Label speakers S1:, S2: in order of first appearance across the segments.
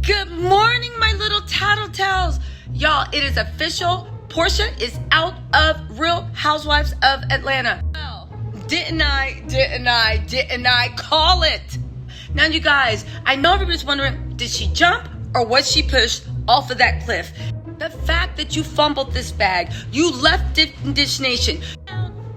S1: Good morning, my little Tattle Tells. Y'all, it is official. Porsha is out of Real Housewives of Atlanta. Well, didn't I call it? Now, you guys, I know everybody's wondering, did she jump or was she pushed off of that cliff? The fact that you fumbled this bag, you left Dish Nation.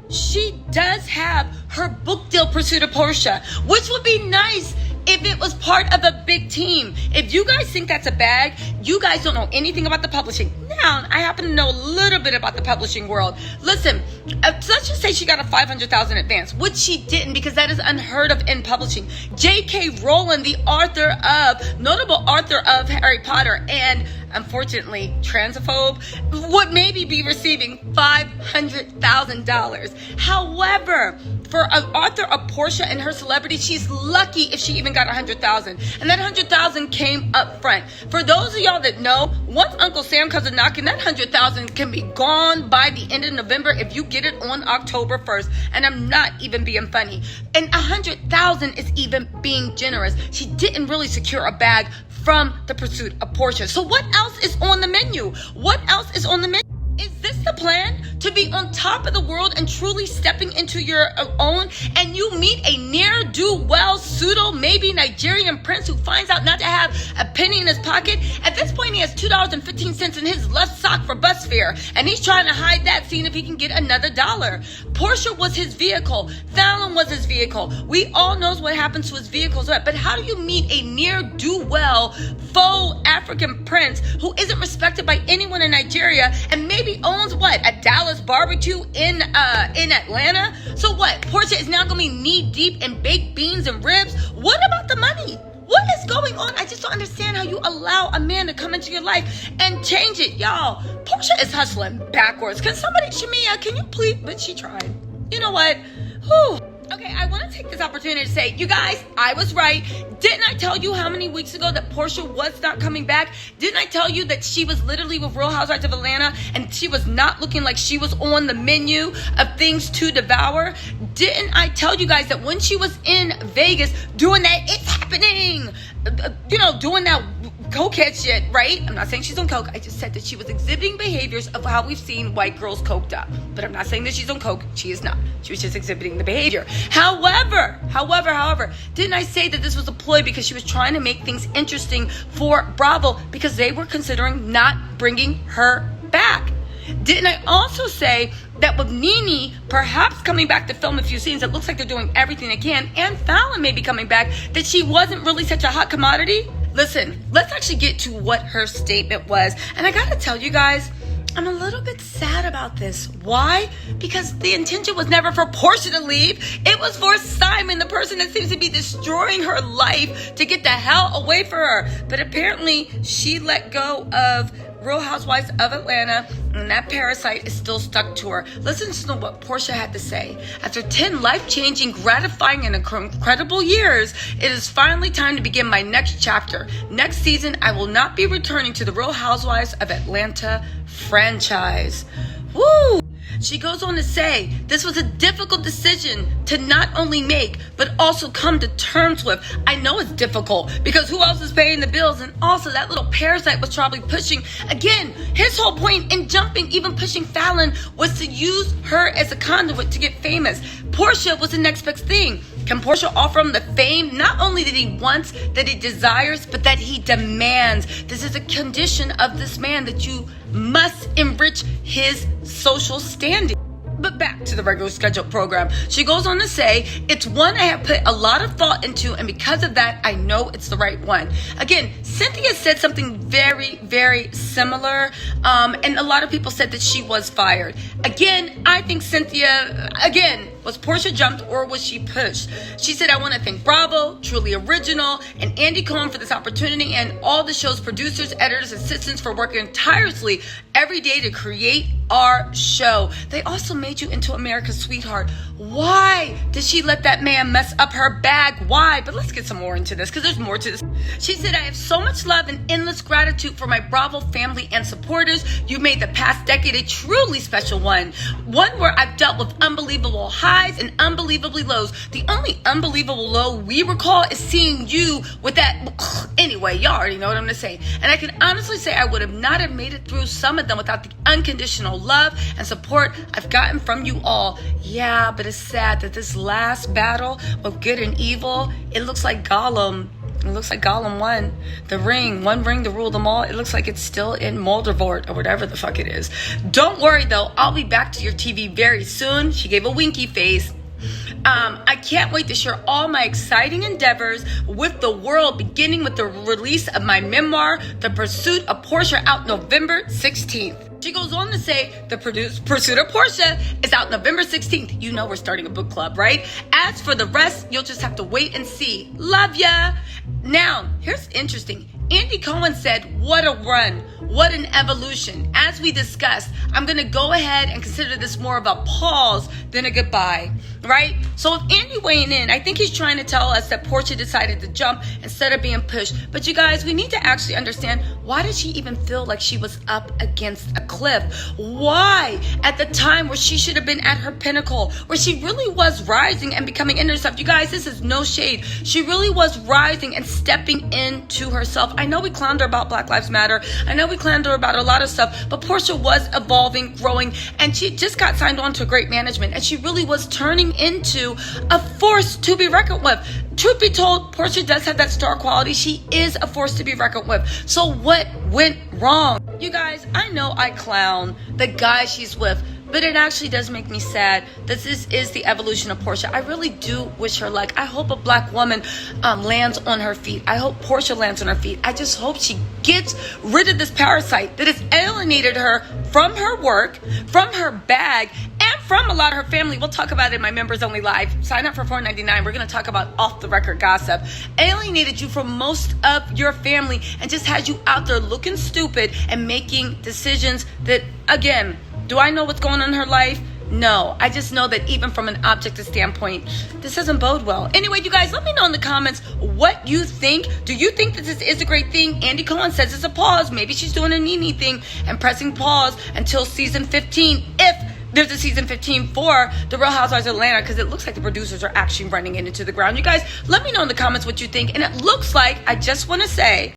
S1: She does have her book deal pursuit of Porsha, which would be nice if it was part of a big team. If you guys think that's a bag, you guys don't know anything about the publishing. Now, I happen to know a little bit about the publishing world. Listen, let's just say she got a $500,000 advance, which she didn't because that is unheard of in publishing. J.K. Rowling, the notable author of Harry Potter and unfortunately transphobe, would maybe be receiving $500,000. However, for an author of Porsha and her celebrity, she's lucky if she even got $100,000. And that $100,000 came up front. For those of y'all that know, once Uncle Sam comes a knocking, that $100,000 can be gone by the end of November if you get it on October 1st. And I'm not even being funny. And $100,000 is even being generous. She didn't really secure a bag from the pursuit of Porsha. So what else is on the menu? What else is on the menu? Is this the plan? To be on top of the world and truly stepping into your own, and you meet a ne'er-do-well, maybe Nigerian prince who finds out not to have a penny in his pocket? At this point, he has $2.15 in his left sock for bus fare, and he's trying to hide that, seeing if he can get another dollar. Porsha was his vehicle. Fallon was his vehicle. We all knows what happens to his vehicles, but how do you meet a ne'er-do-well, faux African prince who isn't respected by anyone in Nigeria and maybe owns what, a Dallas barbecue in Atlanta? So what, Porsha is now gonna be knee deep in baked beans and ribs? What about the money? What is going on? I just don't understand how you allow a man to come into your life and change it. Y'all, Porsha is hustling backwards. Can somebody, Shamia, can you please? But she tried. You know what? Whew. Okay, I want to take this opportunity to say, you guys, I was right. Didn't I tell you how many weeks ago that Porsha was not coming back? Didn't I tell you that she was literally with Real Housewives of Atlanta and she was not looking like she was on the menu of things to devour? Didn't I tell you guys that when she was in Vegas doing that, it's happening, doing that cokehead shit, right? I'm not saying she's on coke. I just said that she was exhibiting behaviors of how we've seen white girls coked up. But I'm not saying that she's on coke. She is not. She was just exhibiting the behavior. However, didn't I say that this was a ploy because she was trying to make things interesting for Bravo because they were considering not bringing her back? Didn't I also say that with NeNe perhaps coming back to film a few scenes, it looks like they're doing everything they can, and Fallon may be coming back, that she wasn't really such a hot commodity? Listen, let's actually get to what her statement was. And I gotta tell you guys, I'm a little bit sad about this. Why? Because the intention was never for Porsha to leave. It was for Simon, the person that seems to be destroying her life, to get the hell away from her. But apparently, she let go of Real Housewives of Atlanta, and that parasite is still stuck to her. Listen to what Porsha had to say. After 10 life-changing, gratifying, and incredible years, it is finally time to begin my next chapter. Next season, I will not be returning to the Real Housewives of Atlanta franchise. Woo! She goes on to say, this was a difficult decision to not only make, but also come to terms with. I know it's difficult because who else is paying the bills? And also that little parasite was probably pushing. Again, his whole point in jumping, even pushing Fallon, was to use her as a conduit to get famous. Porsha was the next best thing. Can Porsha offer him the fame not only that he wants, that he desires, but that he demands? This is a condition of this man, that you must enrich his social standing. But back to the regular scheduled program. She goes on to say, it's one I have put a lot of thought into, and because of that, I know it's the right one. Again, Cynthia said something very, very similar, and a lot of people said that she was fired. Again, I think Cynthia, was Porsha jumped or was she pushed? She said, I want to thank Bravo, Truly Original, and Andy Cohen for this opportunity, and all the show's producers, editors, assistants for working tirelessly every day to create our show. They also made you into America's sweetheart. Why did she let that man mess up her bag? Why? But let's get some more into this because there's more to this. She said, I have so much love and endless gratitude for my Bravo family and supporters. You made the past decade a truly special one. One where I've dealt with unbelievable highs highs and unbelievably lows. The only unbelievable low we recall is seeing you with that. Anyway, y'all already know what I'm going to say. And I can honestly say I would have not have made it through some of them without the unconditional love and support I've gotten from you all. Yeah, but it's sad that this last battle of good and evil, it looks like Gollum. It looks like Gollum won the ring, one ring to rule them all. It looks like it's still in Moldavort or whatever the fuck it is. Don't worry though, I'll be back to your TV very soon. She gave a winky face. I can't wait to share all my exciting endeavors with the world, beginning with the release of my memoir, The Pursuit of Porsha, out November 16th. She goes on to say, The Pursuit of Porsha is out November 16th. You know we're starting a book club, right? As for the rest, you'll just have to wait and see. Love ya! Now, here's interesting. Andy Cohen said, what a run, what an evolution. As we discussed, I'm going to go ahead and consider this more of a pause than a goodbye, right? So with Andy weighing in, I think he's trying to tell us that Porsha decided to jump instead of being pushed. But you guys, we need to actually understand, why did she even feel like she was up against a cliff? Why? At the time where she should have been at her pinnacle, where she really was rising and becoming into herself. You guys, this is no shade. She really was rising and stepping into herself. I know we clowned her about Black Lives Matter. I know we clowned her about a lot of stuff, but Porsha was evolving, growing, and she just got signed on to great management, and she really was turning into a force to be reckoned with. Truth be told, Porsha does have that star quality. She is a force to be reckoned with. So what went wrong? You guys, I know I clown the guy she's with, but it actually does make me sad that this is the evolution of Porsha. I really do wish her luck. I hope a black woman lands on her feet. I hope Porsha lands on her feet. I just hope she gets rid of this parasite that has alienated her from her work, from her bag, and from a lot of her family. We'll talk about it in my members only live. Sign up for $4.99. We're going to talk about off the record gossip. Alienated you from most of your family and just had you out there looking stupid and making decisions that, again, do I know what's going on in her life? No. I just know that even from an objective standpoint, this doesn't bode well. Anyway, you guys, let me know in the comments what you think. Do you think that this is a great thing? Andy Cohen says it's a pause. Maybe she's doing a Nene thing and pressing pause until season 15, if there's a season 15 for The Real Housewives of Atlanta, because it looks like the producers are actually running it into the ground. You guys, let me know in the comments what you think. And it looks like, I just want to say,